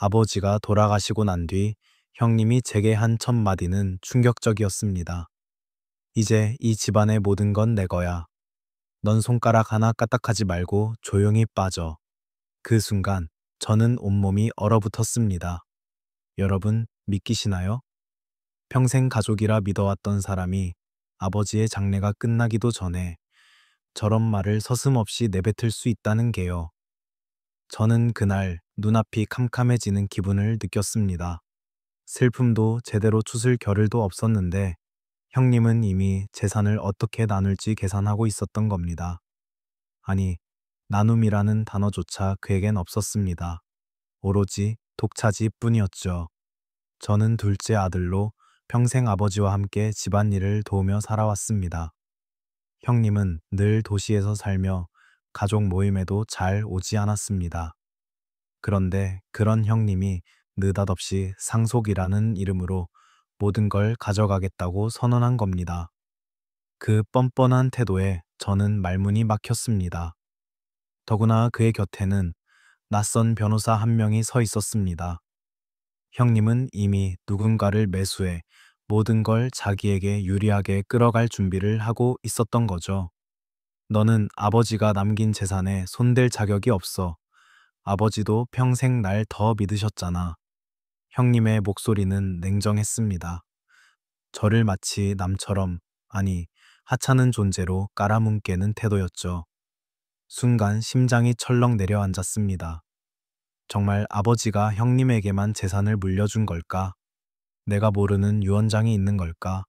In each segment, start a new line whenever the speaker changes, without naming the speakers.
아버지가 돌아가시고 난 뒤 형님이 제게 한 첫 마디는 충격적이었습니다. 이제 이 집안의 모든 건 내 거야. 넌 손가락 하나 까딱하지 말고 조용히 빠져. 그 순간 저는 온몸이 얼어붙었습니다. 여러분 믿기시나요? 평생 가족이라 믿어왔던 사람이 아버지의 장례가 끝나기도 전에 저런 말을 서슴없이 내뱉을 수 있다는 게요. 저는 그날 눈앞이 캄캄해지는 기분을 느꼈습니다. 슬픔도 제대로 추스를 겨를도 없었는데 형님은 이미 재산을 어떻게 나눌지 계산하고 있었던 겁니다. 아니, 나눔이라는 단어조차 그에겐 없었습니다. 오로지 독차지 뿐이었죠. 저는 둘째 아들로 평생 아버지와 함께 집안일을 도우며 살아왔습니다. 형님은 늘 도시에서 살며 가족 모임에도 잘 오지 않았습니다. 그런데 그런 형님이 느닷없이 상속이라는 이름으로 모든 걸 가져가겠다고 선언한 겁니다. 그 뻔뻔한 태도에 저는 말문이 막혔습니다. 더구나 그의 곁에는 낯선 변호사 한 명이 서 있었습니다. 형님은 이미 누군가를 매수해 모든 걸 자기에게 유리하게 끌어갈 준비를 하고 있었던 거죠. 너는 아버지가 남긴 재산에 손댈 자격이 없어. 아버지도 평생 날 더 믿으셨잖아. 형님의 목소리는 냉정했습니다. 저를 마치 남처럼, 아니, 하찮은 존재로 깔아뭉개는 태도였죠. 순간 심장이 철렁 내려앉았습니다. 정말 아버지가 형님에게만 재산을 물려준 걸까? 내가 모르는 유언장이 있는 걸까?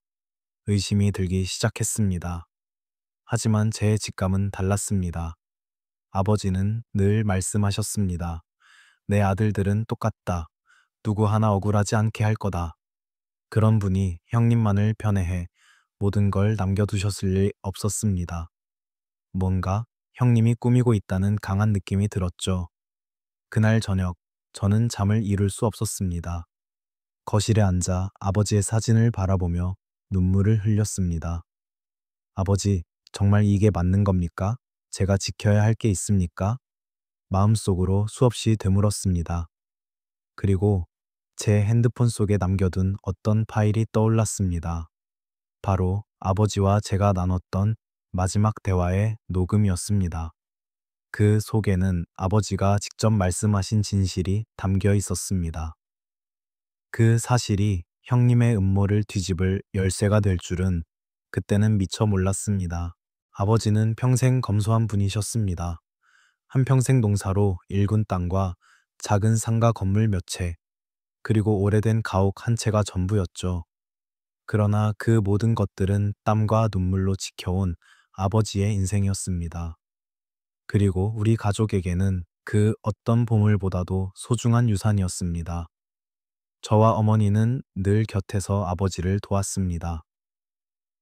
의심이 들기 시작했습니다. 하지만 제 직감은 달랐습니다. 아버지는 늘 말씀하셨습니다. 내 아들들은 똑같다. 누구 하나 억울하지 않게 할 거다. 그런 분이 형님만을 편애해 모든 걸 남겨두셨을 리 없었습니다. 뭔가 형님이 꾸미고 있다는 강한 느낌이 들었죠. 그날 저녁, 저는 잠을 이룰 수 없었습니다. 거실에 앉아 아버지의 사진을 바라보며 눈물을 흘렸습니다. 아버지, 정말 이게 맞는 겁니까? 제가 지켜야 할 게 있습니까? 마음속으로 수없이 되물었습니다. 그리고 제 핸드폰 속에 남겨둔 어떤 파일이 떠올랐습니다. 바로 아버지와 제가 나눴던 마지막 대화의 녹음이었습니다. 그 속에는 아버지가 직접 말씀하신 진실이 담겨 있었습니다. 그 사실이 형님의 음모를 뒤집을 열쇠가 될 줄은 그때는 미처 몰랐습니다. 아버지는 평생 검소한 분이셨습니다. 한평생 농사로 일군 땅과 작은 상가 건물 몇 채, 그리고 오래된 가옥 한 채가 전부였죠. 그러나 그 모든 것들은 땀과 눈물로 지켜온 아버지의 인생이었습니다. 그리고 우리 가족에게는 그 어떤 보물보다도 소중한 유산이었습니다. 저와 어머니는 늘 곁에서 아버지를 도왔습니다.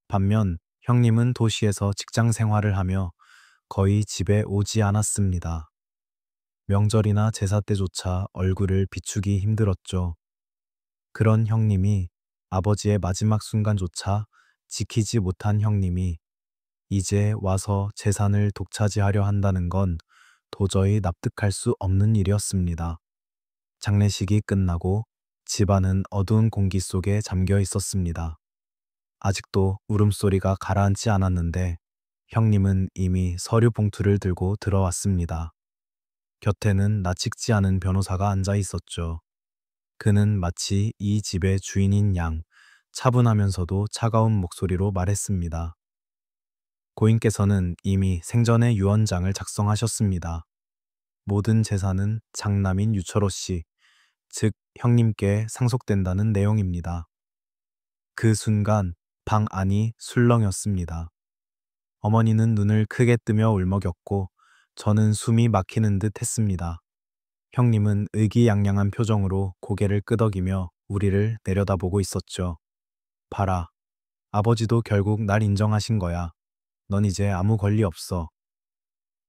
반면 형님은 도시에서 직장 생활을 하며 거의 집에 오지 않았습니다. 명절이나 제사 때조차 얼굴을 비추기 힘들었죠. 그런 형님이, 아버지의 마지막 순간조차 지키지 못한 형님이 이제 와서 재산을 독차지하려 한다는 건 도저히 납득할 수 없는 일이었습니다. 장례식이 끝나고 집안은 어두운 공기 속에 잠겨 있었습니다. 아직도 울음소리가 가라앉지 않았는데 형님은 이미 서류 봉투를 들고 들어왔습니다. 곁에는 낯익지 않은 변호사가 앉아 있었죠. 그는 마치 이 집의 주인인 양 차분하면서도 차가운 목소리로 말했습니다. 고인께서는 이미 생전에 유언장을 작성하셨습니다. 모든 재산은 장남인 유철호 씨, 즉 형님께 상속된다는 내용입니다. 그 순간 방 안이 술렁였습니다. 어머니는 눈을 크게 뜨며 울먹였고 저는 숨이 막히는 듯 했습니다. 형님은 의기양양한 표정으로 고개를 끄덕이며 우리를 내려다보고 있었죠. 봐라. 아버지도 결국 날 인정하신 거야. 넌 이제 아무 권리 없어.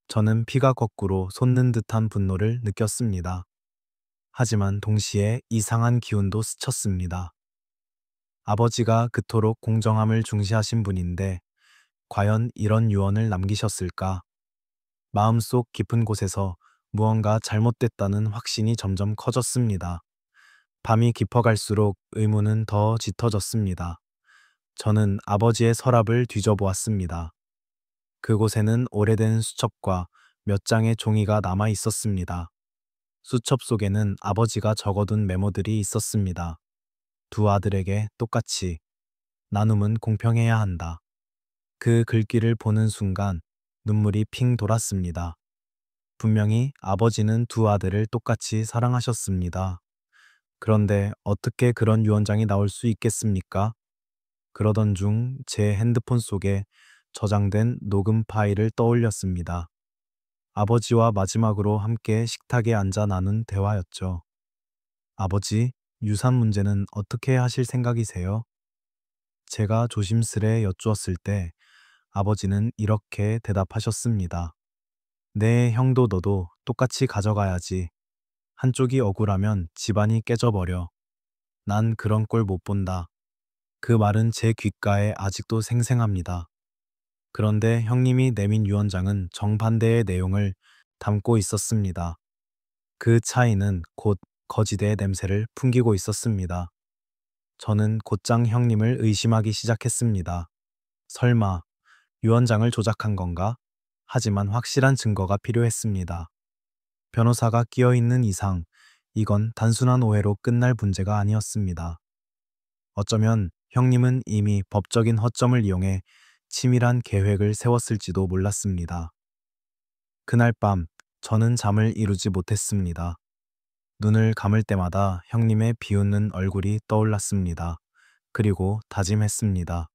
저는 피가 거꾸로 솟는 듯한 분노를 느꼈습니다. 하지만 동시에 이상한 기운도 스쳤습니다. 아버지가 그토록 공정함을 중시하신 분인데 과연 이런 유언을 남기셨을까? 마음속 깊은 곳에서 무언가 잘못됐다는 확신이 점점 커졌습니다. 밤이 깊어갈수록 의문은 더 짙어졌습니다. 저는 아버지의 서랍을 뒤져보았습니다. 그곳에는 오래된 수첩과 몇 장의 종이가 남아 있었습니다. 수첩 속에는 아버지가 적어둔 메모들이 있었습니다. 두 아들에게 똑같이 나눔은 공평해야 한다. 그 글귀를 보는 순간 눈물이 핑 돌았습니다. 분명히 아버지는 두 아들을 똑같이 사랑하셨습니다. 그런데 어떻게 그런 유언장이 나올 수 있겠습니까? 그러던 중 제 핸드폰 속에 저장된 녹음 파일을 떠올렸습니다. 아버지와 마지막으로 함께 식탁에 앉아 나눈 대화였죠. 아버지, 유산 문제는 어떻게 하실 생각이세요? 제가 조심스레 여쭈었을 때 아버지는 이렇게 대답하셨습니다. 네, 형도 너도 똑같이 가져가야지. 한쪽이 억울하면 집안이 깨져버려. 난 그런 꼴 못 본다. 그 말은 제 귓가에 아직도 생생합니다. 그런데 형님이 내민 유언장은 정반대의 내용을 담고 있었습니다. 그 차이는 곧 거지대의 냄새를 풍기고 있었습니다. 저는 곧장 형님을 의심하기 시작했습니다. 설마 유언장을 조작한 건가? 하지만 확실한 증거가 필요했습니다. 변호사가 끼어 있는 이상 이건 단순한 오해로 끝날 문제가 아니었습니다. 어쩌면 형님은 이미 법적인 허점을 이용해 치밀한 계획을 세웠을지도 몰랐습니다. 그날 밤 저는 잠을 이루지 못했습니다. 눈을 감을 때마다 형님의 비웃는 얼굴이 떠올랐습니다. 그리고 다짐했습니다.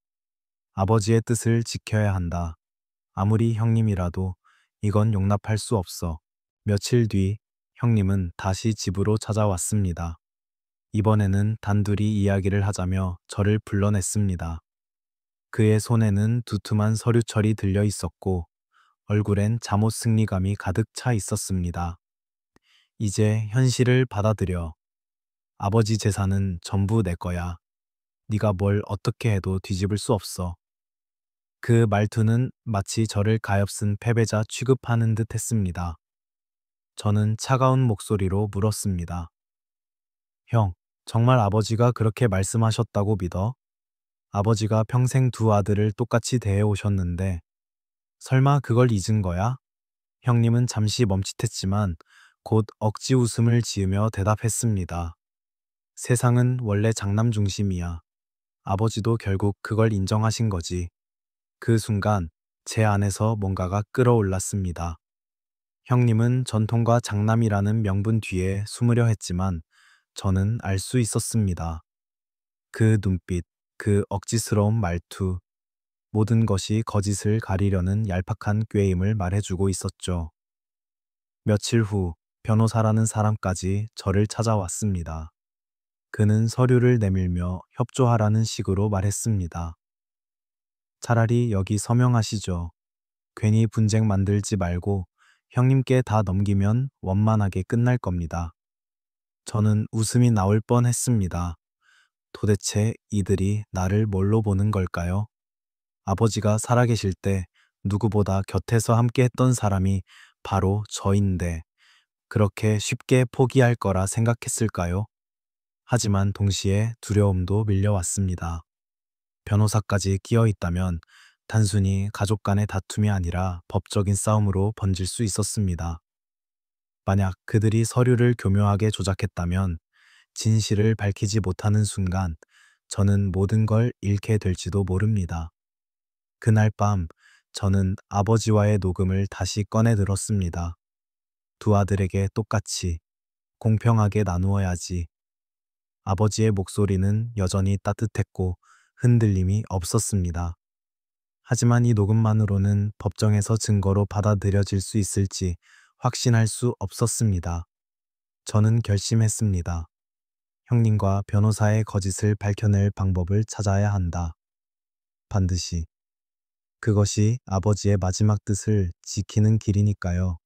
아버지의 뜻을 지켜야 한다. 아무리 형님이라도 이건 용납할 수 없어. 며칠 뒤 형님은 다시 집으로 찾아왔습니다. 이번에는 단둘이 이야기를 하자며 저를 불러냈습니다. 그의 손에는 두툼한 서류철이 들려 있었고 얼굴엔 잠옷 승리감이 가득 차 있었습니다. 이제 현실을 받아들여. 아버지 재산은 전부 내 거야. 네가 뭘 어떻게 해도 뒤집을 수 없어. 그 말투는 마치 저를 가엾은 패배자 취급하는 듯 했습니다. 저는 차가운 목소리로 물었습니다. 형, 정말 아버지가 그렇게 말씀하셨다고 믿어? 아버지가 평생 두 아들을 똑같이 대해 오셨는데 설마 그걸 잊은 거야? 형님은 잠시 멈칫했지만 곧 억지 웃음을 지으며 대답했습니다. 세상은 원래 장남 중심이야. 아버지도 결국 그걸 인정하신 거지. 그 순간 제 안에서 뭔가가 끓어올랐습니다. 형님은 전통과 장남이라는 명분 뒤에 숨으려 했지만 저는 알 수 있었습니다. 그 눈빛, 그 억지스러운 말투, 모든 것이 거짓을 가리려는 얄팍한 꾀임을 말해주고 있었죠. 며칠 후 변호사라는 사람까지 저를 찾아왔습니다. 그는 서류를 내밀며 협조하라는 식으로 말했습니다. 차라리 여기 서명하시죠. 괜히 분쟁 만들지 말고 형님께 다 넘기면 원만하게 끝날 겁니다. 저는 웃음이 나올 뻔 했습니다. 도대체 이들이 나를 뭘로 보는 걸까요? 아버지가 살아계실 때 누구보다 곁에서 함께 했던 사람이 바로 저인데 그렇게 쉽게 포기할 거라 생각했을까요? 하지만 동시에 두려움도 밀려왔습니다. 변호사까지 끼어 있다면 단순히 가족 간의 다툼이 아니라 법적인 싸움으로 번질 수 있었습니다. 만약 그들이 서류를 교묘하게 조작했다면 진실을 밝히지 못하는 순간 저는 모든 걸 잃게 될지도 모릅니다. 그날 밤 저는 아버지와의 녹음을 다시 꺼내 들었습니다. 두 아들에게 똑같이 공평하게 나누어야지. 아버지의 목소리는 여전히 따뜻했고 흔들림이 없었습니다. 하지만 이 녹음만으로는 법정에서 증거로 받아들여질 수 있을지 확신할 수 없었습니다. 저는 결심했습니다. 형님과 변호사의 거짓을 밝혀낼 방법을 찾아야 한다. 반드시. 그것이 아버지의 마지막 뜻을 지키는 길이니까요.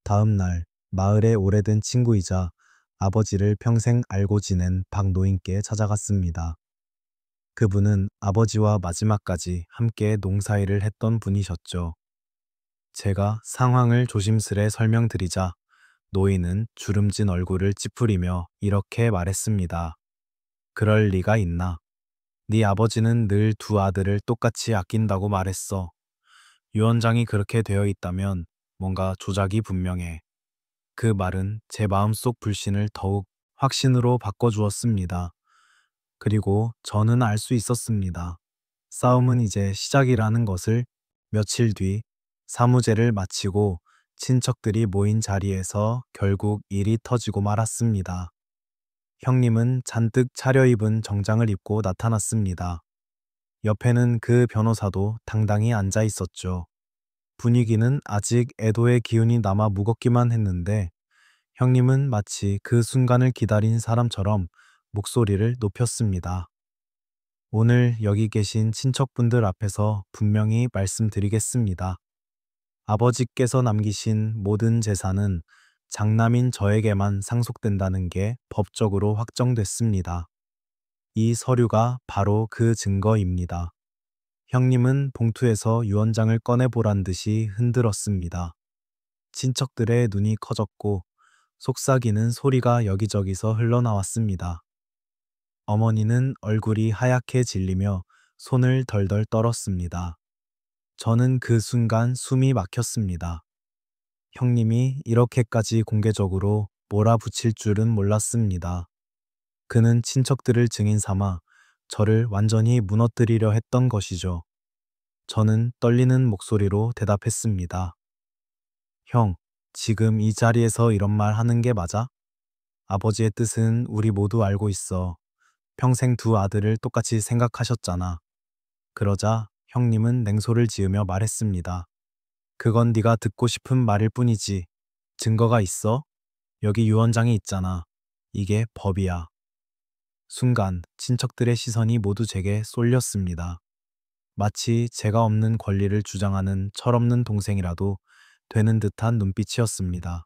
다음 날 마을의 오래된 친구이자 아버지를 평생 알고 지낸 박노인께 찾아갔습니다. 그분은 아버지와 마지막까지 함께 농사일을 했던 분이셨죠. 제가 상황을 조심스레 설명드리자 노인은 주름진 얼굴을 찌푸리며 이렇게 말했습니다. 그럴 리가 있나? 네 아버지는 늘 두 아들을 똑같이 아낀다고 말했어. 유언장이 그렇게 되어 있다면 뭔가 조작이 분명해. 그 말은 제 마음속 불신을 더욱 확신으로 바꿔주었습니다. 그리고 저는 알 수 있었습니다. 싸움은 이제 시작이라는 것을. 며칠 뒤 사무제를 마치고 친척들이 모인 자리에서 결국 일이 터지고 말았습니다. 형님은 잔뜩 차려입은 정장을 입고 나타났습니다. 옆에는 그 변호사도 당당히 앉아 있었죠. 분위기는 아직 애도의 기운이 남아 무겁기만 했는데 형님은 마치 그 순간을 기다린 사람처럼 목소리를 높였습니다. 오늘 여기 계신 친척분들 앞에서 분명히 말씀드리겠습니다. 아버지께서 남기신 모든 재산은 장남인 저에게만 상속된다는 게 법적으로 확정됐습니다. 이 서류가 바로 그 증거입니다. 형님은 봉투에서 유언장을 꺼내보란 듯이 흔들었습니다. 친척들의 눈이 커졌고 속삭이는 소리가 여기저기서 흘러나왔습니다. 어머니는 얼굴이 하얗게 질리며 손을 덜덜 떨었습니다. 저는 그 순간 숨이 막혔습니다. 형님이 이렇게까지 공개적으로 몰아붙일 줄은 몰랐습니다. 그는 친척들을 증인 삼아 저를 완전히 무너뜨리려 했던 것이죠. 저는 떨리는 목소리로 대답했습니다. 형, 지금 이 자리에서 이런 말 하는 게 맞아? 아버지의 뜻은 우리 모두 알고 있어. 평생 두 아들을 똑같이 생각하셨잖아. 그러자 형님은 냉소를 지으며 말했습니다. 그건 네가 듣고 싶은 말일 뿐이지. 증거가 있어? 여기 유언장이 있잖아. 이게 법이야. 순간 친척들의 시선이 모두 제게 쏠렸습니다. 마치 제가 없는 권리를 주장하는 철없는 동생이라도 되는 듯한 눈빛이었습니다.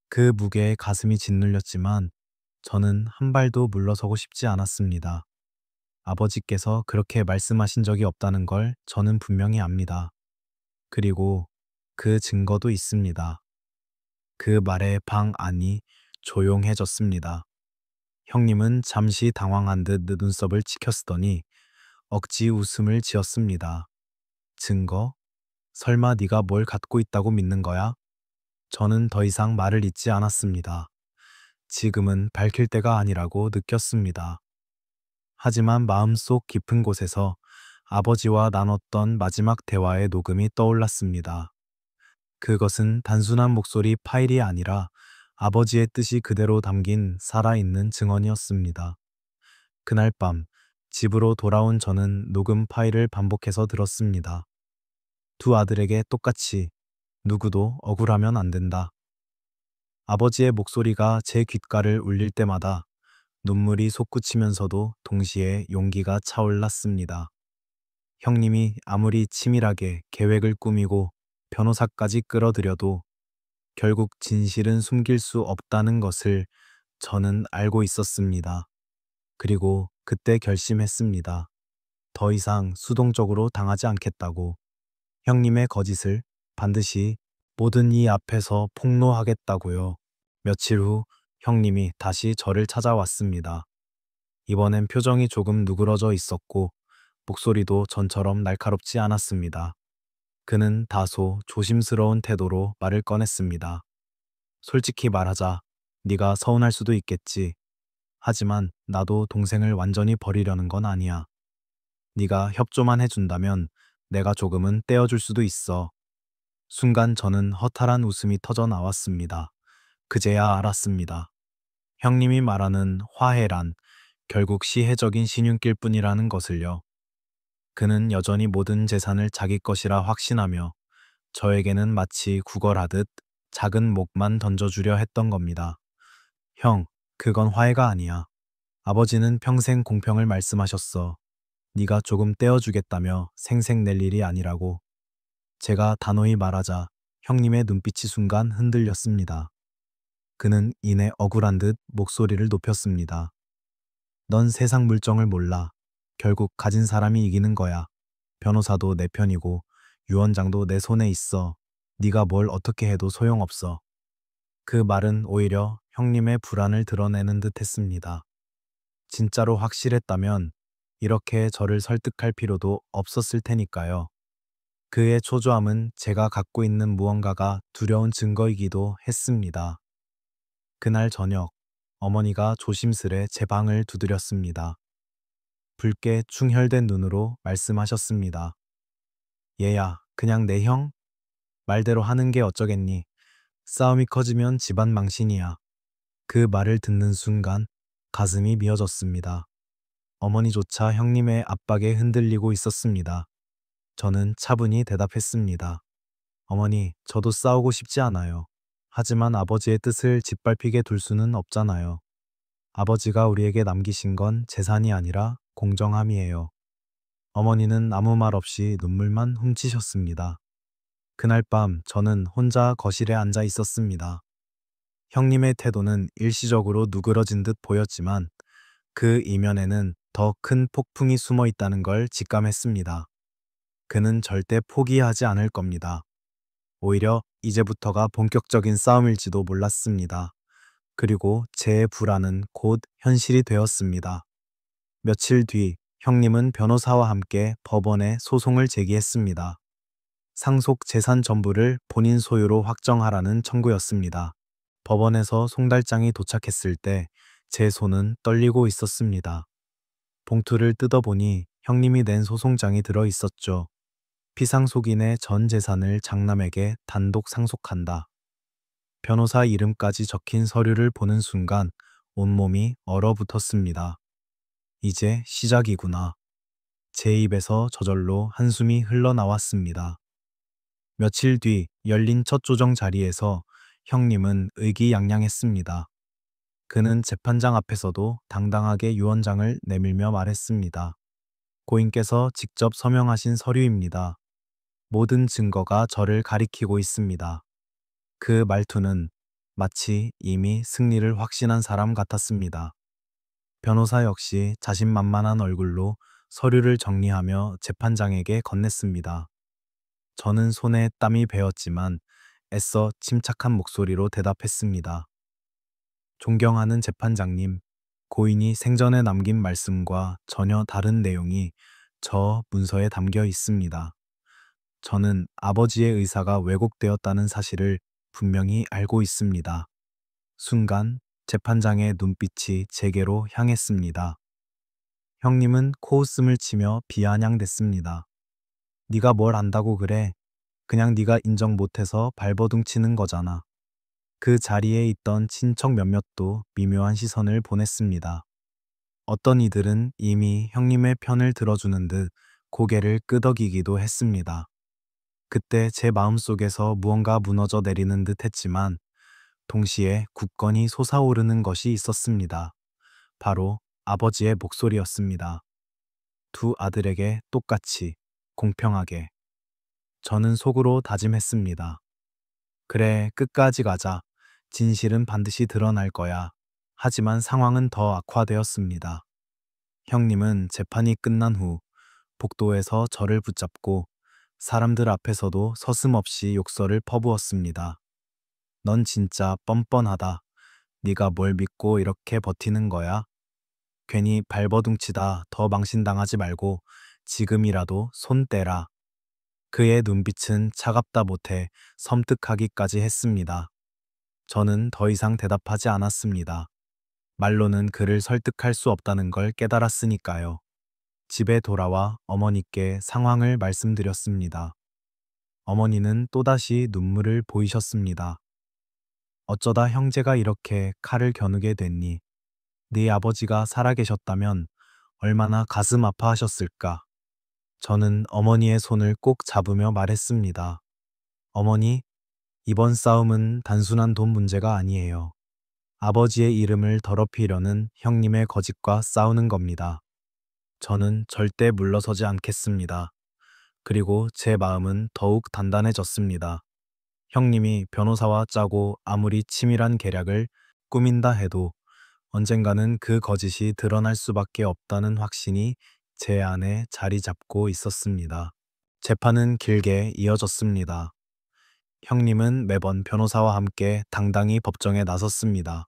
그 무게에 가슴이 짓눌렸지만 저는 한 발도 물러서고 싶지 않았습니다. 아버지께서 그렇게 말씀하신 적이 없다는 걸 저는 분명히 압니다. 그리고 그 증거도 있습니다. 그 말에 방 안이 조용해졌습니다. 형님은 잠시 당황한 듯 눈썹을 치켜쓰더니 억지 웃음을 지었습니다. 증거? 설마 네가 뭘 갖고 있다고 믿는 거야? 저는 더 이상 말을 잇지 않았습니다. 지금은 밝힐 때가 아니라고 느꼈습니다. 하지만 마음속 깊은 곳에서 아버지와 나눴던 마지막 대화의 녹음이 떠올랐습니다. 그것은 단순한 목소리 파일이 아니라 아버지의 뜻이 그대로 담긴 살아있는 증언이었습니다. 그날 밤 집으로 돌아온 저는 녹음 파일을 반복해서 들었습니다. 두 아들에게 똑같이 누구도 억울하면 안 된다. 아버지의 목소리가 제 귓가를 울릴 때마다 눈물이 솟구치면서도 동시에 용기가 차올랐습니다. 형님이 아무리 치밀하게 계획을 꾸미고 변호사까지 끌어들여도 결국 진실은 숨길 수 없다는 것을 저는 알고 있었습니다. 그리고 그때 결심했습니다. 더 이상 수동적으로 당하지 않겠다고. 형님의 거짓을 반드시 모든 이 앞에서 폭로하겠다고요. 며칠 후 형님이 다시 저를 찾아왔습니다. 이번엔 표정이 조금 누그러져 있었고 목소리도 전처럼 날카롭지 않았습니다. 그는 다소 조심스러운 태도로 말을 꺼냈습니다. 솔직히 말하자. 네가 서운할 수도 있겠지. 하지만 나도 동생을 완전히 버리려는 건 아니야. 네가 협조만 해준다면 내가 조금은 떼어줄 수도 있어. 순간 저는 허탈한 웃음이 터져 나왔습니다. 그제야 알았습니다. 형님이 말하는 화해란 결국 시혜적인 신윤길 뿐이라는 것을요. 그는 여전히 모든 재산을 자기 것이라 확신하며 저에게는 마치 구걸하듯 작은 몫만 던져주려 했던 겁니다. 형, 그건 화해가 아니야. 아버지는 평생 공평을 말씀하셨어. 네가 조금 떼어주겠다며 생색 낼 일이 아니라고. 제가 단호히 말하자 형님의 눈빛이 순간 흔들렸습니다. 그는 이내 억울한 듯 목소리를 높였습니다. 넌 세상 물정을 몰라. 결국 가진 사람이 이기는 거야. 변호사도 내 편이고 유언장도 내 손에 있어. 네가 뭘 어떻게 해도 소용없어. 그 말은 오히려 형님의 불안을 드러내는 듯 했습니다. 진짜로 확실했다면 이렇게 저를 설득할 필요도 없었을 테니까요. 그의 초조함은 제가 갖고 있는 무언가가 두려운 증거이기도 했습니다. 그날 저녁, 어머니가 조심스레 제 방을 두드렸습니다. 붉게 충혈된 눈으로 말씀하셨습니다. 얘야, 그냥 내 형? 말대로 하는 게 어쩌겠니? 싸움이 커지면 집안 망신이야. 그 말을 듣는 순간 가슴이 미어졌습니다. 어머니조차 형님의 압박에 흔들리고 있었습니다. 저는 차분히 대답했습니다. 어머니, 저도 싸우고 싶지 않아요. 하지만 아버지의 뜻을 짓밟히게 둘 수는 없잖아요. 아버지가 우리에게 남기신 건 재산이 아니라 공정함이에요. 어머니는 아무 말 없이 눈물만 훔치셨습니다. 그날 밤 저는 혼자 거실에 앉아 있었습니다. 형님의 태도는 일시적으로 누그러진 듯 보였지만 그 이면에는 더 큰 폭풍이 숨어 있다는 걸 직감했습니다. 그는 절대 포기하지 않을 겁니다. 오히려 이제부터가 본격적인 싸움일지도 몰랐습니다. 그리고 제 불안은 곧 현실이 되었습니다. 며칠 뒤 형님은 변호사와 함께 법원에 소송을 제기했습니다. 상속 재산 전부를 본인 소유로 확정하라는 청구였습니다. 법원에서 송달장이 도착했을 때 제 손은 떨리고 있었습니다. 봉투를 뜯어보니 형님이 낸 소송장이 들어 있었죠. 피상속인의 전 재산을 장남에게 단독 상속한다. 변호사 이름까지 적힌 서류를 보는 순간 온몸이 얼어붙었습니다. 이제 시작이구나. 제 입에서 저절로 한숨이 흘러나왔습니다. 며칠 뒤 열린 첫 조정 자리에서 형님은 의기양양했습니다. 그는 재판장 앞에서도 당당하게 유언장을 내밀며 말했습니다. 고인께서 직접 서명하신 서류입니다. 모든 증거가 저를 가리키고 있습니다. 그 말투는 마치 이미 승리를 확신한 사람 같았습니다. 변호사 역시 자신만만한 얼굴로 서류를 정리하며 재판장에게 건넸습니다. 저는 손에 땀이 배었지만 애써 침착한 목소리로 대답했습니다. 존경하는 재판장님, 고인이 생전에 남긴 말씀과 전혀 다른 내용이 저 문서에 담겨 있습니다. 저는 아버지의 의사가 왜곡되었다는 사실을 분명히 알고 있습니다. 순간 재판장의 눈빛이 제게로 향했습니다. 형님은 코웃음을 치며 비아냥댔습니다. 네가 뭘 안다고 그래? 그냥 네가 인정 못해서 발버둥 치는 거잖아. 그 자리에 있던 친척 몇몇도 미묘한 시선을 보냈습니다. 어떤 이들은 이미 형님의 편을 들어주는 듯 고개를 끄덕이기도 했습니다. 그때 제 마음속에서 무언가 무너져 내리는 듯 했지만 동시에 굳건히 솟아오르는 것이 있었습니다. 바로 아버지의 목소리였습니다. 두 아들에게 똑같이, 공평하게. 저는 속으로 다짐했습니다. 그래, 끝까지 가자. 진실은 반드시 드러날 거야. 하지만 상황은 더 악화되었습니다. 형님은 재판이 끝난 후 복도에서 저를 붙잡고 사람들 앞에서도 서슴없이 욕설을 퍼부었습니다. 넌 진짜 뻔뻔하다. 네가 뭘 믿고 이렇게 버티는 거야? 괜히 발버둥치다 더 망신당하지 말고 지금이라도 손 떼라. 그의 눈빛은 차갑다 못해 섬뜩하기까지 했습니다. 저는 더 이상 대답하지 않았습니다. 말로는 그를 설득할 수 없다는 걸 깨달았으니까요. 집에 돌아와 어머니께 상황을 말씀드렸습니다. 어머니는 또다시 눈물을 보이셨습니다. 어쩌다 형제가 이렇게 칼을 겨누게 됐니? 네 아버지가 살아계셨다면 얼마나 가슴 아파하셨을까? 저는 어머니의 손을 꼭 잡으며 말했습니다. 어머니, 이번 싸움은 단순한 돈 문제가 아니에요. 아버지의 이름을 더럽히려는 형님의 거짓과 싸우는 겁니다. 저는 절대 물러서지 않겠습니다. 그리고 제 마음은 더욱 단단해졌습니다. 형님이 변호사와 짜고 아무리 치밀한 계략을 꾸민다 해도 언젠가는 그 거짓이 드러날 수밖에 없다는 확신이 제 안에 자리 잡고 있었습니다. 재판은 길게 이어졌습니다. 형님은 매번 변호사와 함께 당당히 법정에 나섰습니다.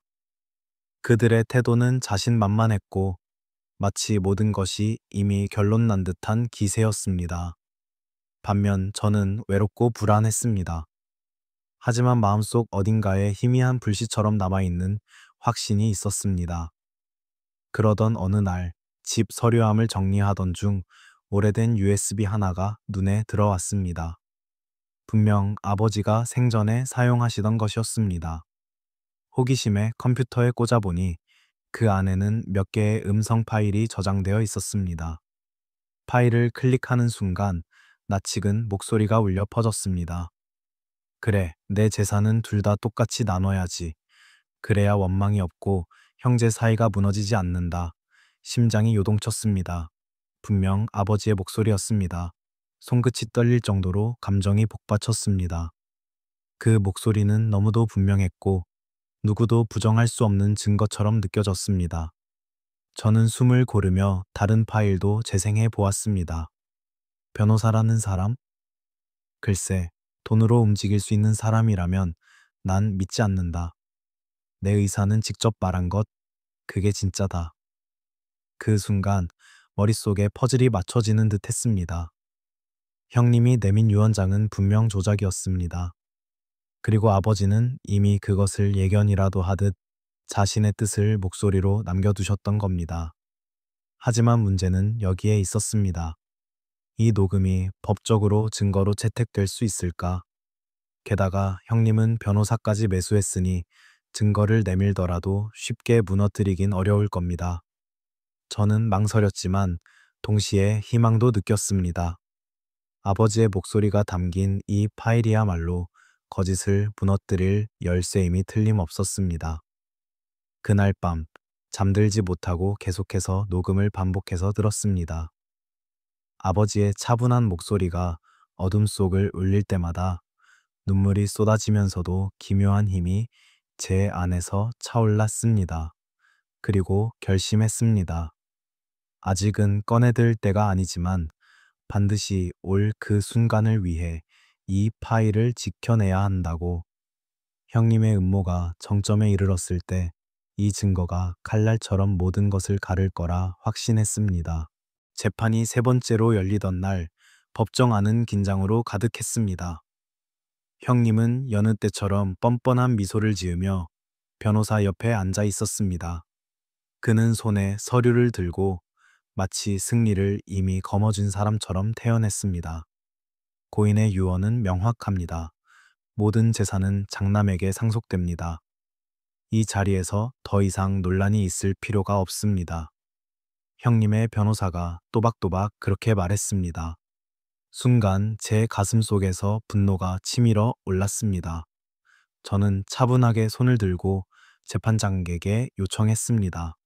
그들의 태도는 자신만만했고 마치 모든 것이 이미 결론 난 듯한 기세였습니다. 반면 저는 외롭고 불안했습니다. 하지만 마음속 어딘가에 희미한 불씨처럼 남아있는 확신이 있었습니다. 그러던 어느 날, 집 서류함을 정리하던 중 오래된 USB 하나가 눈에 들어왔습니다. 분명 아버지가 생전에 사용하시던 것이었습니다. 호기심에 컴퓨터에 꽂아보니 그 안에는 몇 개의 음성 파일이 저장되어 있었습니다. 파일을 클릭하는 순간 낯익은 목소리가 울려 퍼졌습니다. 그래, 내 재산은 둘 다 똑같이 나눠야지. 그래야 원망이 없고 형제 사이가 무너지지 않는다. 심장이 요동쳤습니다. 분명 아버지의 목소리였습니다. 손끝이 떨릴 정도로 감정이 복받쳤습니다. 그 목소리는 너무도 분명했고 누구도 부정할 수 없는 증거처럼 느껴졌습니다. 저는 숨을 고르며 다른 파일도 재생해 보았습니다. 변호사라는 사람? 글쎄, 돈으로 움직일 수 있는 사람이라면 난 믿지 않는다. 내 의사는 직접 말한 것, 그게 진짜다. 그 순간 머릿속에 퍼즐이 맞춰지는 듯 했습니다. 형님이 내민 유언장은 분명 조작이었습니다. 그리고 아버지는 이미 그것을 예견이라도 하듯 자신의 뜻을 목소리로 남겨두셨던 겁니다. 하지만 문제는 여기에 있었습니다. 이 녹음이 법적으로 증거로 채택될 수 있을까? 게다가 형님은 변호사까지 매수했으니 증거를 내밀더라도 쉽게 무너뜨리긴 어려울 겁니다. 저는 망설였지만 동시에 희망도 느꼈습니다. 아버지의 목소리가 담긴 이 파일이야말로 거짓을 무너뜨릴 열쇠임이 틀림없었습니다. 그날 밤 잠들지 못하고 계속해서 녹음을 반복해서 들었습니다. 아버지의 차분한 목소리가 어둠 속을 울릴 때마다 눈물이 쏟아지면서도 기묘한 힘이 제 안에서 차올랐습니다. 그리고 결심했습니다. 아직은 꺼내들 때가 아니지만 반드시 올 그 순간을 위해 이 파일을 지켜내야 한다고. 형님의 음모가 정점에 이르렀을 때 이 증거가 칼날처럼 모든 것을 가를 거라 확신했습니다. 재판이 세 번째로 열리던 날 법정 안은 긴장으로 가득했습니다. 형님은 여느 때처럼 뻔뻔한 미소를 지으며 변호사 옆에 앉아 있었습니다. 그는 손에 서류를 들고 마치 승리를 이미 거머쥔 사람처럼 태연했습니다. 고인의 유언은 명확합니다. 모든 재산은 장남에게 상속됩니다. 이 자리에서 더 이상 논란이 있을 필요가 없습니다. 형님의 변호사가 또박또박 그렇게 말했습니다. 순간 제 가슴 속에서 분노가 치밀어 올랐습니다. 저는 차분하게 손을 들고 재판장에게 요청했습니다.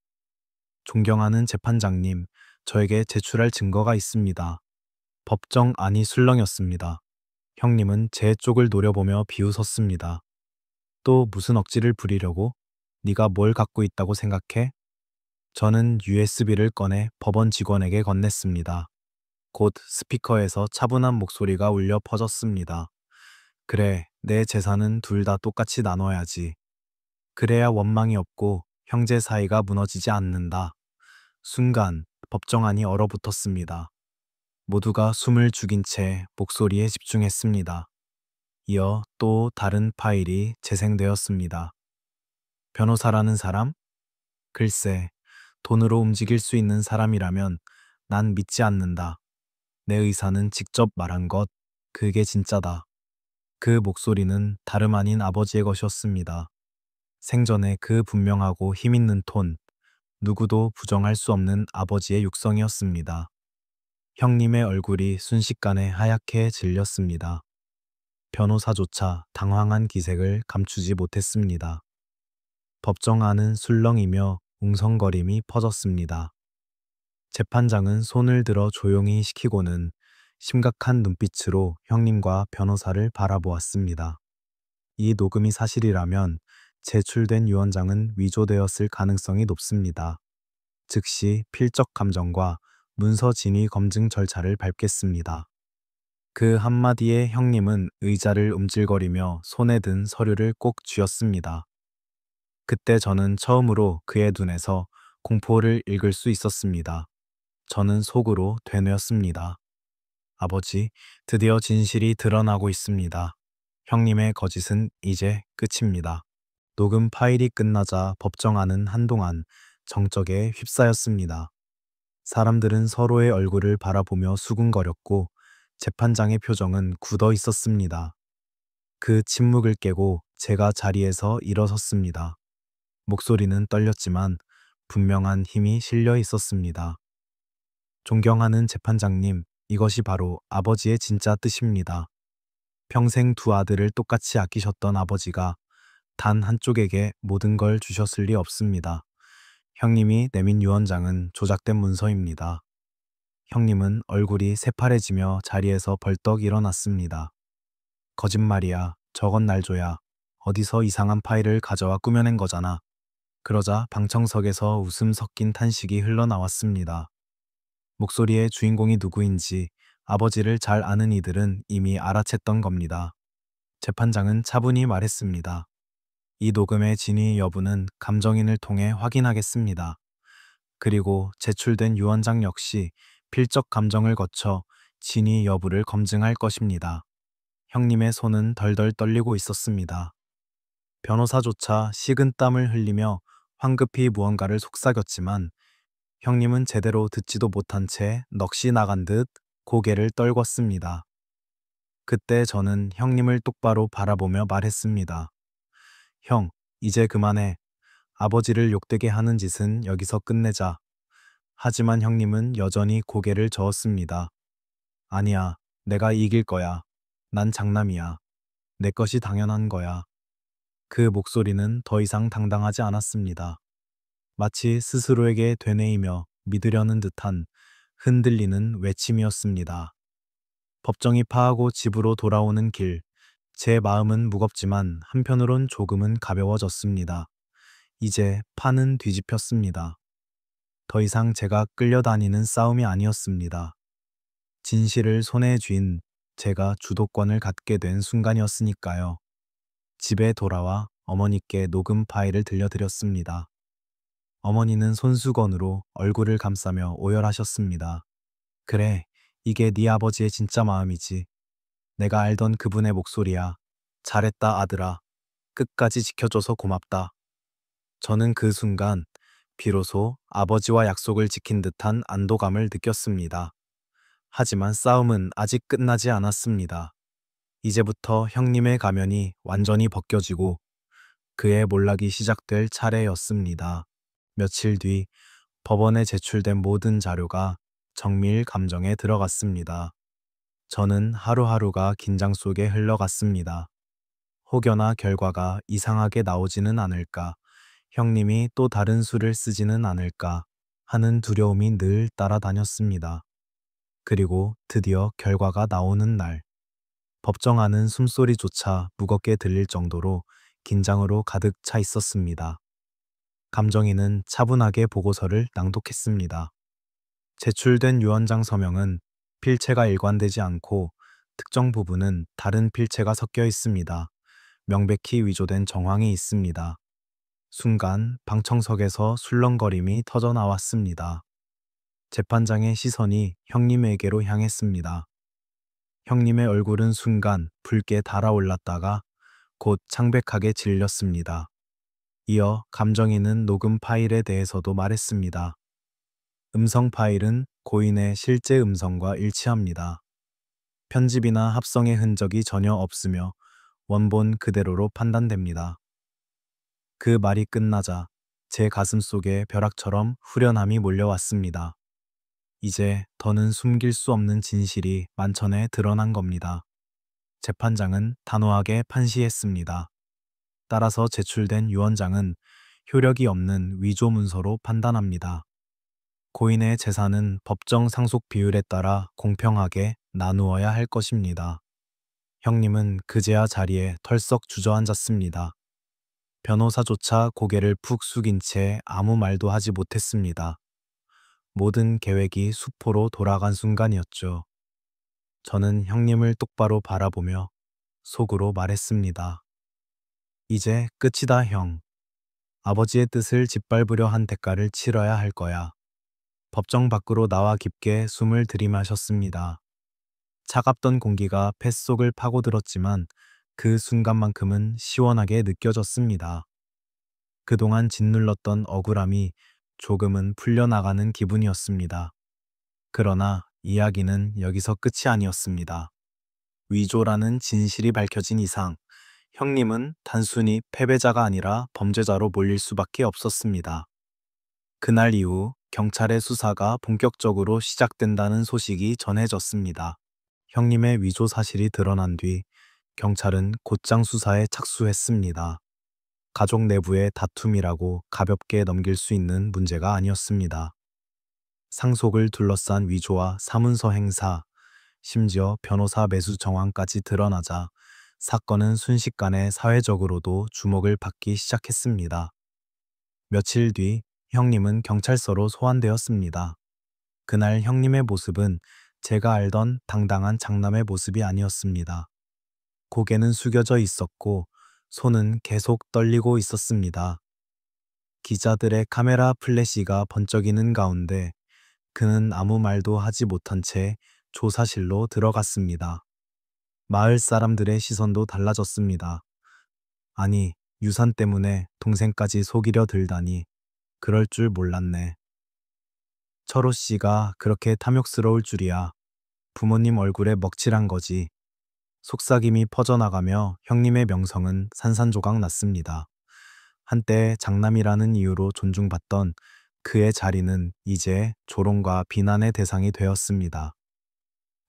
존경하는 재판장님, 저에게 제출할 증거가 있습니다. 법정 안이 술렁였습니다. 형님은 제 쪽을 노려보며 비웃었습니다. 또 무슨 억지를 부리려고? 네가 뭘 갖고 있다고 생각해? 저는 USB를 꺼내 법원 직원에게 건넸습니다. 곧 스피커에서 차분한 목소리가 울려 퍼졌습니다. 그래, 내 재산은 둘 다 똑같이 나눠야지. 그래야 원망이 없고 형제 사이가 무너지지 않는다. 순간 법정안이 얼어붙었습니다. 모두가 숨을 죽인 채 목소리에 집중했습니다. 이어 또 다른 파일이 재생되었습니다. 변호사라는 사람? 글쎄, 돈으로 움직일 수 있는 사람이라면 난 믿지 않는다. 내 의사는 직접 말한 것, 그게 진짜다. 그 목소리는 다름 아닌 아버지의 것이었습니다. 생전에 그 분명하고 힘있는 톤, 누구도 부정할 수 없는 아버지의 육성이었습니다. 형님의 얼굴이 순식간에 하얗게 질렸습니다. 변호사조차 당황한 기색을 감추지 못했습니다. 법정 안은 술렁이며 웅성거림이 퍼졌습니다. 재판장은 손을 들어 조용히 시키고는 심각한 눈빛으로 형님과 변호사를 바라보았습니다. 이 녹음이 사실이라면 제출된 유언장은 위조되었을 가능성이 높습니다. 즉시 필적 감정과 문서 진위 검증 절차를 밟겠습니다. 그 한마디에 형님은 의자를 움찔거리며 손에 든 서류를 꼭 쥐었습니다. 그때 저는 처음으로 그의 눈에서 공포를 읽을 수 있었습니다. 저는 속으로 되뇌었습니다. 아버지, 드디어 진실이 드러나고 있습니다. 형님의 거짓은 이제 끝입니다. 녹음 파일이 끝나자 법정안은 한동안 정적에 휩싸였습니다. 사람들은 서로의 얼굴을 바라보며 수군거렸고 재판장의 표정은 굳어 있었습니다. 그 침묵을 깨고 제가 자리에서 일어섰습니다. 목소리는 떨렸지만 분명한 힘이 실려 있었습니다. 존경하는 재판장님, 이것이 바로 아버지의 진짜 뜻입니다. 평생 두 아들을 똑같이 아끼셨던 아버지가 단 한쪽에게 모든 걸 주셨을 리 없습니다. 형님이 내민 유언장은 조작된 문서입니다. 형님은 얼굴이 새파래지며 자리에서 벌떡 일어났습니다. 거짓말이야. 저건 날조야. 어디서 이상한 파일을 가져와 꾸며낸 거잖아. 그러자 방청석에서 웃음 섞인 탄식이 흘러나왔습니다. 목소리의 주인공이 누구인지 아버지를 잘 아는 이들은 이미 알아챘던 겁니다. 재판장은 차분히 말했습니다. 이 녹음의 진위 여부는 감정인을 통해 확인하겠습니다. 그리고 제출된 유언장 역시 필적 감정을 거쳐 진위 여부를 검증할 것입니다. 형님의 손은 덜덜 떨리고 있었습니다. 변호사조차 식은땀을 흘리며 황급히 무언가를 속삭였지만 형님은 제대로 듣지도 못한 채 넋이 나간 듯 고개를 떨궜습니다. 그때 저는 형님을 똑바로 바라보며 말했습니다. 형, 이제 그만해. 아버지를 욕되게 하는 짓은 여기서 끝내자. 하지만 형님은 여전히 고개를 저었습니다. 아니야, 내가 이길 거야. 난 장남이야. 내 것이 당연한 거야. 그 목소리는 더 이상 당당하지 않았습니다. 마치 스스로에게 되뇌이며 믿으려는 듯한 흔들리는 외침이었습니다. 법정이 파하고 집으로 돌아오는 길, 제 마음은 무겁지만 한편으론 조금은 가벼워졌습니다. 이제 판은 뒤집혔습니다. 더 이상 제가 끌려다니는 싸움이 아니었습니다. 진실을 손에 쥔 제가 주도권을 갖게 된 순간이었으니까요. 집에 돌아와 어머니께 녹음 파일을 들려드렸습니다. 어머니는 손수건으로 얼굴을 감싸며 오열하셨습니다. 그래, 이게 네 아버지의 진짜 마음이지. 내가 알던 그분의 목소리야. 잘했다, 아들아. 끝까지 지켜줘서 고맙다. 저는 그 순간 비로소 아버지와 약속을 지킨 듯한 안도감을 느꼈습니다. 하지만 싸움은 아직 끝나지 않았습니다. 이제부터 형님의 가면이 완전히 벗겨지고 그의 몰락이 시작될 차례였습니다. 며칠 뒤 법원에 제출된 모든 자료가 정밀 감정에 들어갔습니다. 저는 하루하루가 긴장 속에 흘러갔습니다. 혹여나 결과가 이상하게 나오지는 않을까, 형님이 또 다른 수를 쓰지는 않을까 하는 두려움이 늘 따라다녔습니다. 그리고 드디어 결과가 나오는 날, 법정 안은 숨소리조차 무겁게 들릴 정도로 긴장으로 가득 차 있었습니다. 감정인은 차분하게 보고서를 낭독했습니다. 제출된 유언장 서명은 필체가 일관되지 않고 특정 부분은 다른 필체가 섞여 있습니다. 명백히 위조된 정황이 있습니다. 순간 방청석에서 술렁거림이 터져 나왔습니다. 재판장의 시선이 형님에게로 향했습니다. 형님의 얼굴은 순간 붉게 달아올랐다가 곧 창백하게 질렸습니다. 이어 감정인은 녹음 파일에 대해서도 말했습니다. 음성 파일은 고인의 실제 음성과 일치합니다. 편집이나 합성의 흔적이 전혀 없으며 원본 그대로로 판단됩니다. 그 말이 끝나자 제 가슴 속에 벼락처럼 후련함이 몰려왔습니다. 이제 더는 숨길 수 없는 진실이 만천에 드러난 겁니다. 재판장은 단호하게 판시했습니다. 따라서 제출된 유언장은 효력이 없는 위조 문서로 판단합니다. 고인의 재산은 법정 상속 비율에 따라 공평하게 나누어야 할 것입니다. 형님은 그제야 자리에 털썩 주저앉았습니다. 변호사조차 고개를 푹 숙인 채 아무 말도 하지 못했습니다. 모든 계획이 수포로 돌아간 순간이었죠. 저는 형님을 똑바로 바라보며 속으로 말했습니다. 이제 끝이다, 형. 아버지의 뜻을 짓밟으려 한 대가를 치러야 할 거야. 법정 밖으로 나와 깊게 숨을 들이마셨습니다. 차갑던 공기가 뱃속을 파고들었지만 그 순간만큼은 시원하게 느껴졌습니다. 그동안 짓눌렀던 억울함이 조금은 풀려나가는 기분이었습니다. 그러나 이야기는 여기서 끝이 아니었습니다. 위조라는 진실이 밝혀진 이상 형님은 단순히 패배자가 아니라 범죄자로 몰릴 수밖에 없었습니다. 그날 이후 경찰의 수사가 본격적으로 시작된다는 소식이 전해졌습니다. 형님의 위조 사실이 드러난 뒤 경찰은 곧장 수사에 착수했습니다. 가족 내부의 다툼이라고 가볍게 넘길 수 있는 문제가 아니었습니다. 상속을 둘러싼 위조와 사문서 행사, 심지어 변호사 매수 정황까지 드러나자 사건은 순식간에 사회적으로도 주목을 받기 시작했습니다. 며칠 뒤 형님은 경찰서로 소환되었습니다. 그날 형님의 모습은 제가 알던 당당한 장남의 모습이 아니었습니다. 고개는 숙여져 있었고 손은 계속 떨리고 있었습니다. 기자들의 카메라 플래시가 번쩍이는 가운데 그는 아무 말도 하지 못한 채 조사실로 들어갔습니다. 마을 사람들의 시선도 달라졌습니다. 아니, 유산 때문에 동생까지 속이려 들다니 그럴 줄 몰랐네. 철호 씨가 그렇게 탐욕스러울 줄이야. 부모님 얼굴에 먹칠한 거지. 속삭임이 퍼져나가며 형님의 명성은 산산조각 났습니다. 한때 장남이라는 이유로 존중받던 그의 자리는 이제 조롱과 비난의 대상이 되었습니다.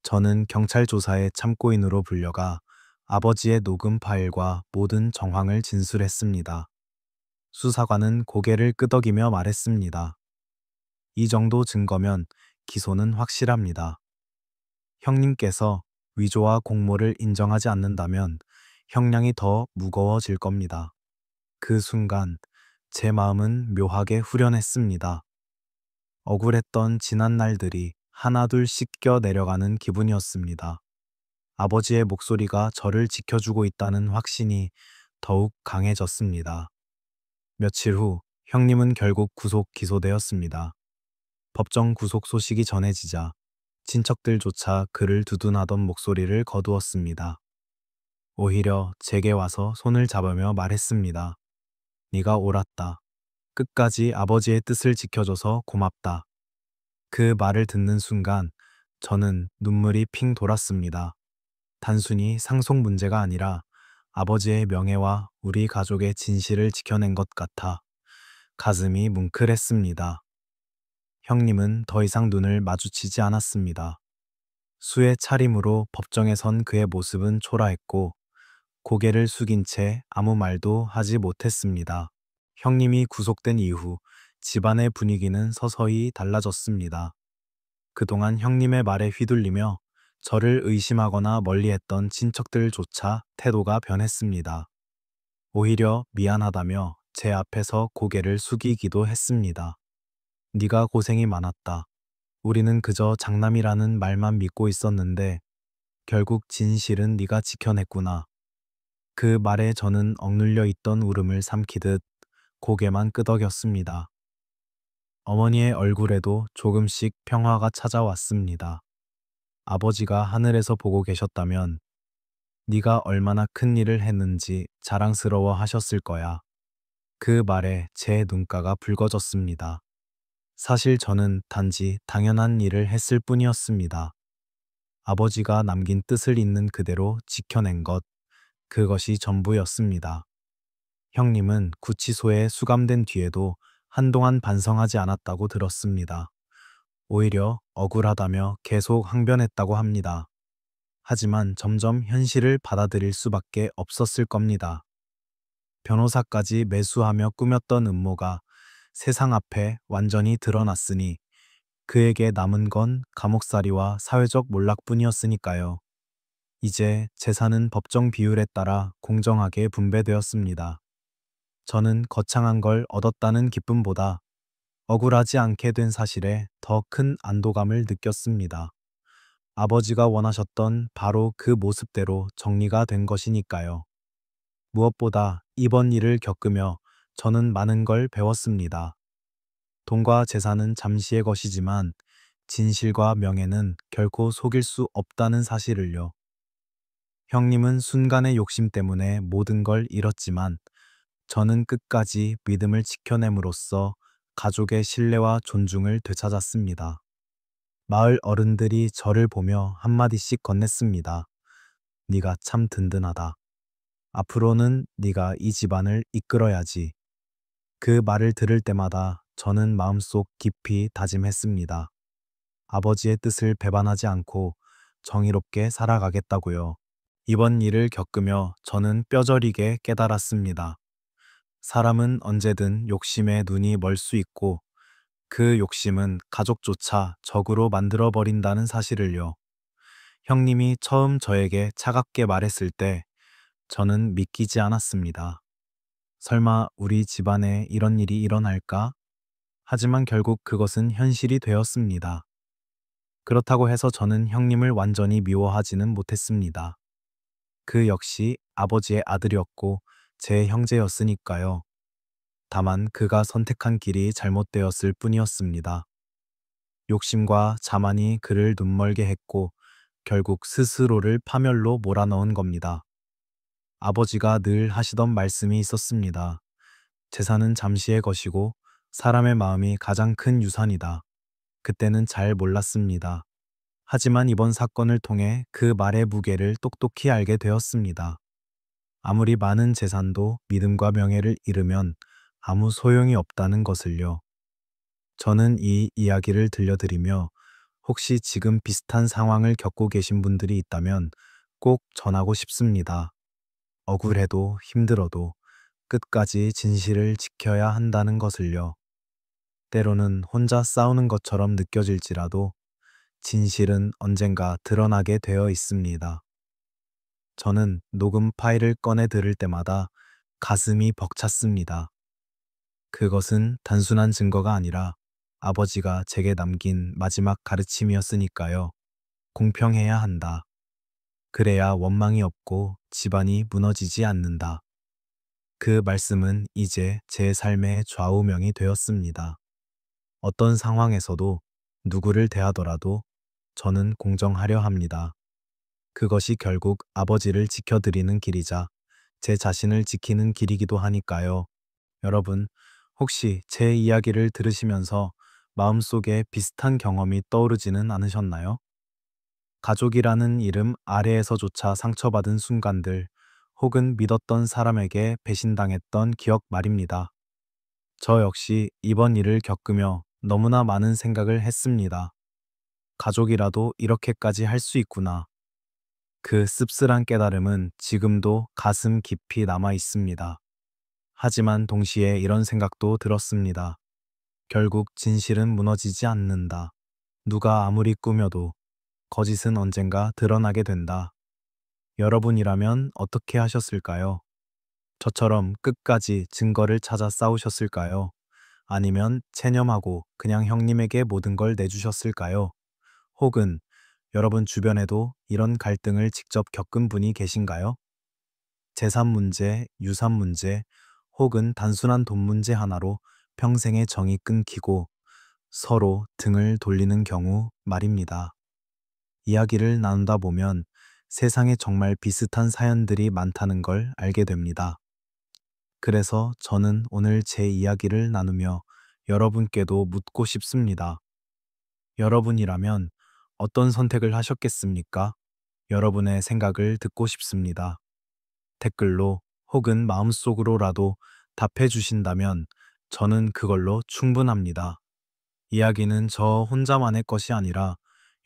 저는 경찰 조사의 참고인으로 불려가 아버지의 녹음 파일과 모든 정황을 진술했습니다. 수사관은 고개를 끄덕이며 말했습니다. 이 정도 증거면 기소는 확실합니다. 형님께서 위조와 공모를 인정하지 않는다면 형량이 더 무거워질 겁니다. 그 순간 제 마음은 묘하게 후련했습니다. 억울했던 지난 날들이 하나둘 씻겨 내려가는 기분이었습니다. 아버지의 목소리가 저를 지켜주고 있다는 확신이 더욱 강해졌습니다. 며칠 후 형님은 결국 구속 기소되었습니다. 법정 구속 소식이 전해지자 친척들조차 그를 두둔하던 목소리를 거두었습니다. 오히려 제게 와서 손을 잡으며 말했습니다. 네가 옳았다. 끝까지 아버지의 뜻을 지켜줘서 고맙다. 그 말을 듣는 순간 저는 눈물이 핑 돌았습니다. 단순히 상속 문제가 아니라 아버지의 명예와 우리 가족의 진실을 지켜낸 것 같아 가슴이 뭉클했습니다. 형님은 더 이상 눈을 마주치지 않았습니다. 수의 차림으로 법정에 선 그의 모습은 초라했고 고개를 숙인 채 아무 말도 하지 못했습니다. 형님이 구속된 이후 집안의 분위기는 서서히 달라졌습니다. 그동안 형님의 말에 휘둘리며 저를 의심하거나 멀리했던 친척들조차 태도가 변했습니다. 오히려 미안하다며 제 앞에서 고개를 숙이기도 했습니다. 네가 고생이 많았다. 우리는 그저 장남이라는 말만 믿고 있었는데 결국 진실은 네가 지켜냈구나. 그 말에 저는 억눌려 있던 울음을 삼키듯 고개만 끄덕였습니다. 어머니의 얼굴에도 조금씩 평화가 찾아왔습니다. 아버지가 하늘에서 보고 계셨다면 네가 얼마나 큰 일을 했는지 자랑스러워 하셨을 거야. 그 말에 제 눈가가 붉어졌습니다. 사실 저는 단지 당연한 일을 했을 뿐이었습니다. 아버지가 남긴 뜻을 있는 그대로 지켜낸 것, 그것이 전부였습니다. 형님은 구치소에 수감된 뒤에도 한동안 반성하지 않았다고 들었습니다. 오히려 억울하다며 계속 항변했다고 합니다. 하지만 점점 현실을 받아들일 수밖에 없었을 겁니다. 변호사까지 매수하며 꾸몄던 음모가 세상 앞에 완전히 드러났으니 그에게 남은 건 감옥살이와 사회적 몰락뿐이었으니까요. 이제 재산은 법정 비율에 따라 공정하게 분배되었습니다. 저는 거창한 걸 얻었다는 기쁨보다 억울하지 않게 된 사실에 더 큰 안도감을 느꼈습니다. 아버지가 원하셨던 바로 그 모습대로 정리가 된 것이니까요. 무엇보다 이번 일을 겪으며 저는 많은 걸 배웠습니다. 돈과 재산은 잠시의 것이지만 진실과 명예는 결코 속일 수 없다는 사실을요. 형님은 순간의 욕심 때문에 모든 걸 잃었지만 저는 끝까지 믿음을 지켜냄으로써 가족의 신뢰와 존중을 되찾았습니다. 마을 어른들이 저를 보며 한마디씩 건넸습니다. 네가 참 든든하다. 앞으로는 네가 이 집안을 이끌어야지. 그 말을 들을 때마다 저는 마음속 깊이 다짐했습니다. 아버지의 뜻을 배반하지 않고 정의롭게 살아가겠다고요. 이번 일을 겪으며 저는 뼈저리게 깨달았습니다. 사람은 언제든 욕심에 눈이 멀 수 있고 그 욕심은 가족조차 적으로 만들어버린다는 사실을요. 형님이 처음 저에게 차갑게 말했을 때 저는 믿기지 않았습니다. 설마 우리 집안에 이런 일이 일어날까? 하지만 결국 그것은 현실이 되었습니다. 그렇다고 해서 저는 형님을 완전히 미워하지는 못했습니다. 그 역시 아버지의 아들이었고 제 형제였으니까요. 다만 그가 선택한 길이 잘못되었을 뿐이었습니다. 욕심과 자만이 그를 눈멀게 했고 결국 스스로를 파멸로 몰아넣은 겁니다. 아버지가 늘 하시던 말씀이 있었습니다. 재산은 잠시의 것이고 사람의 마음이 가장 큰 유산이다. 그때는 잘 몰랐습니다. 하지만 이번 사건을 통해 그 말의 무게를 똑똑히 알게 되었습니다. 아무리 많은 재산도 믿음과 명예를 잃으면 아무 소용이 없다는 것을요. 저는 이 이야기를 들려드리며 혹시 지금 비슷한 상황을 겪고 계신 분들이 있다면 꼭 전하고 싶습니다. 억울해도 힘들어도 끝까지 진실을 지켜야 한다는 것을요. 때로는 혼자 싸우는 것처럼 느껴질지라도 진실은 언젠가 드러나게 되어 있습니다. 저는 녹음 파일을 꺼내 들을 때마다 가슴이 벅찼습니다. 그것은 단순한 증거가 아니라 아버지가 제게 남긴 마지막 가르침이었으니까요. 공평해야 한다. 그래야 원망이 없고 집안이 무너지지 않는다. 그 말씀은 이제 제 삶의 좌우명이 되었습니다. 어떤 상황에서도 누구를 대하더라도 저는 공정하려 합니다. 그것이 결국 아버지를 지켜드리는 길이자 제 자신을 지키는 길이기도 하니까요. 여러분, 혹시 제 이야기를 들으시면서 마음속에 비슷한 경험이 떠오르지는 않으셨나요? 가족이라는 이름 아래에서조차 상처받은 순간들, 혹은 믿었던 사람에게 배신당했던 기억 말입니다. 저 역시 이번 일을 겪으며 너무나 많은 생각을 했습니다. 가족이라도 이렇게까지 할 수 있구나. 그 씁쓸한 깨달음은 지금도 가슴 깊이 남아 있습니다. 하지만 동시에 이런 생각도 들었습니다. 결국 진실은 무너지지 않는다. 누가 아무리 꾸며도 거짓은 언젠가 드러나게 된다. 여러분이라면 어떻게 하셨을까요? 저처럼 끝까지 증거를 찾아 싸우셨을까요? 아니면 체념하고 그냥 형님에게 모든 걸 내주셨을까요? 혹은 여러분 주변에도 이런 갈등을 직접 겪은 분이 계신가요? 재산 문제, 유산 문제, 혹은 단순한 돈 문제 하나로 평생의 정이 끊기고 서로 등을 돌리는 경우 말입니다. 이야기를 나누다 보면 세상에 정말 비슷한 사연들이 많다는 걸 알게 됩니다. 그래서 저는 오늘 제 이야기를 나누며 여러분께도 묻고 싶습니다. 여러분이라면 어떤 선택을 하셨겠습니까? 여러분의 생각을 듣고 싶습니다. 댓글로 혹은 마음속으로라도 답해 주신다면 저는 그걸로 충분합니다. 이야기는 저 혼자만의 것이 아니라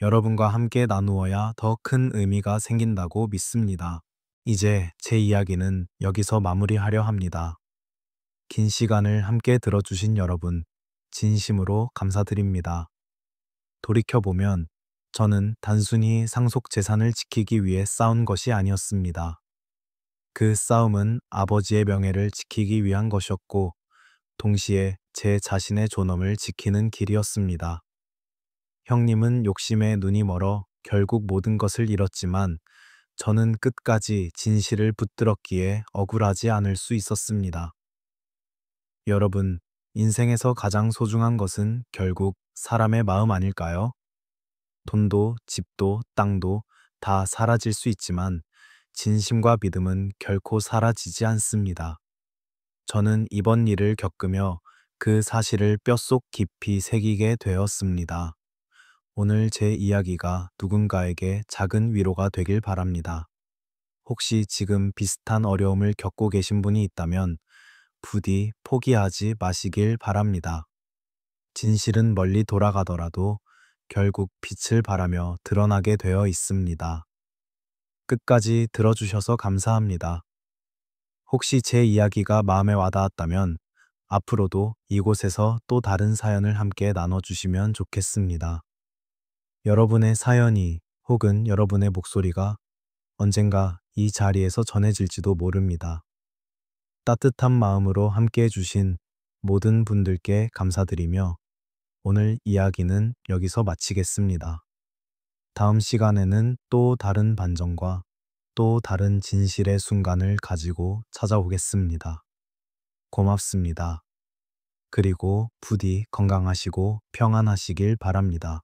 여러분과 함께 나누어야 더 큰 의미가 생긴다고 믿습니다. 이제 제 이야기는 여기서 마무리하려 합니다. 긴 시간을 함께 들어주신 여러분, 진심으로 감사드립니다. 돌이켜보면 저는 단순히 상속 재산을 지키기 위해 싸운 것이 아니었습니다. 그 싸움은 아버지의 명예를 지키기 위한 것이었고, 동시에 제 자신의 존엄을 지키는 길이었습니다. 형님은 욕심에 눈이 멀어 결국 모든 것을 잃었지만 저는 끝까지 진실을 붙들었기에 억울하지 않을 수 있었습니다. 여러분, 인생에서 가장 소중한 것은 결국 사람의 마음 아닐까요? 돈도, 집도, 땅도 다 사라질 수 있지만 진심과 믿음은 결코 사라지지 않습니다. 저는 이번 일을 겪으며 그 사실을 뼛속 깊이 새기게 되었습니다. 오늘 제 이야기가 누군가에게 작은 위로가 되길 바랍니다. 혹시 지금 비슷한 어려움을 겪고 계신 분이 있다면 부디 포기하지 마시길 바랍니다. 진실은 멀리 돌아가더라도 결국 빛을 발하며 드러나게 되어 있습니다. 끝까지 들어주셔서 감사합니다. 혹시 제 이야기가 마음에 와닿았다면 앞으로도 이곳에서 또 다른 사연을 함께 나눠주시면 좋겠습니다. 여러분의 사연이 혹은 여러분의 목소리가 언젠가 이 자리에서 전해질지도 모릅니다. 따뜻한 마음으로 함께 해주신 모든 분들께 감사드리며 오늘 이야기는 여기서 마치겠습니다. 다음 시간에는 또 다른 반전과 또 다른 진실의 순간을 가지고 찾아오겠습니다. 고맙습니다. 그리고 부디 건강하시고 평안하시길 바랍니다.